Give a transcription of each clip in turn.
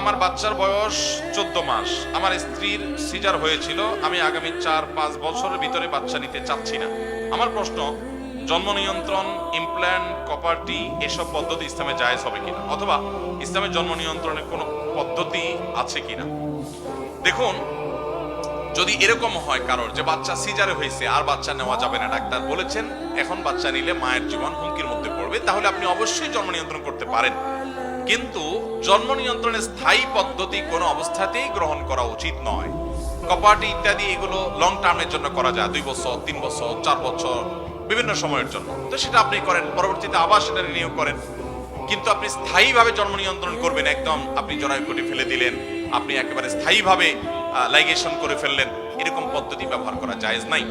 আমার বাচ্চার বয়স 14 মাস। আমার স্ত্রীর সিজার হয়েছিল। আমি আগামী 4-5 বছরের ভিতরে বাচ্চা নিতে চাচ্ছি না। আমার প্রশ্ন, জন্ম নিয়ন্ত্রণ, ইমপ্ল্যান্ট, কপারটি এসব পদ্ধতি ইসলামে জায়েজ হবে কিনা, অথবা ইসলামের জন্ম নিয়ন্ত্রণের কোনো পদ্ধতি আছে কিনা? দেখুন, যদি এরকম হয় কারোর যে বাচ্চা সিজারে হয়েছে আর বাচ্চা নেওয়া যাবে না, ডাক্তার বলেছেন এখন বাচ্চা নিলে মায়ের জীবন হুমকির মধ্যে পড়বে, তাহলে আপনি অবশ্যই জন্ম নিয়ন্ত্রণ করতে পারেন। কিন্তু জন্ম নিয়ন্ত্রণের স্থায়ী পদ্ধতি কোনো অবস্থাতেই গ্রহণ করা উচিত নয়। কপার্টি ইত্যাদি এগুলো লং টার্মের জন্য করা যায়, 2 বছর, 3 বছর, 4 বছর, বিভিন্ন সময়ের জন্য। তো সেটা আপনি করেন, পরবর্তীতে আবার সেটা রিনিউ করেন। কিন্তু আপনি স্থায়ীভাবে জন্ম নিয়ন্ত্রণ করবেন, একদম আপনি জরায়ু কোটে ফেলে দিলেন, আপনি একেবারে স্থায়ীভাবে লাইগেশন করে ফেললেন, এরকম পদ্ধতি ব্যবহার করা জায়েজ নাই।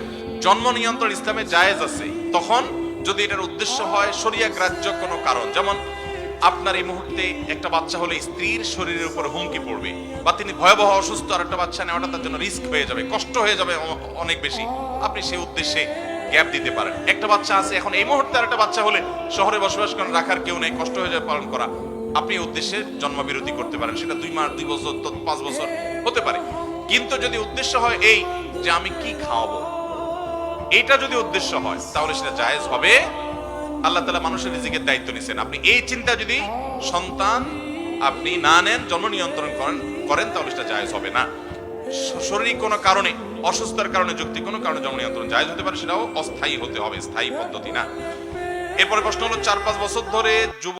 জন্ম নিয়ন্ত্রণ ইসলামে জায়েজ আছে তখন যদি এটার উদ্দেশ্য হয় শরিয়া গ্রাহ্য কোনো কারণ, যেমন আপনার এই মুহূর্তে একটা বাচ্চা হলে স্ত্রীর শরীরের উপর হুমকি পড়বে, বা তিনি ভয়াবহ অসুস্থ, আর একটা বাচ্চা নেওয়াটা তার জন্য রিস্ক হয়ে যাবে, কষ্ট হয়ে যাবে অনেক বেশি, আপনি সেই উদ্দেশ্যে গ্যাপ দিতে পারেন। একটা বাচ্চা আছে এখন এই মুহূর্তে, আর একটা বাচ্চা হলে শহরে বসবাস করেন, রাখার কেউ নেই, কষ্ট হয়ে যাবে পালন করা, আপনি এই উদ্দেশ্যে জন্মবিরতি করতে পারেন। সেটা 2 মাস, 2 বছর, 5 বছর হতে পারে। কিন্তু যদি উদ্দেশ্য হয় এই যে আমি কি খাওয়াবো, এটা যদি উদ্দেশ্য হয় তাহলে সেটা জায়েজ হবে। আল্লাহ তাআলা মানুষের রিজিকের দায়িত্ব নিছেন। আপনি এই চিন্তা যদি সন্তান আপনি না নেন, জন্ম নিয়ন্ত্রণ করেন তাহলে সেটা জায়েজ হবে না। শারীরিক কোনো কারণে, অসুস্থতার কারণে, যৌক্তিক কোনো কারণে জন্ম নিয়ন্ত্রণ জায়েজ হতে পারে, সেটাও অস্থায়ী হতে হবে, স্থায়ী পদ্ধতি না। এরপরে প্রশ্ন হলো, 4-5 বছর ধরে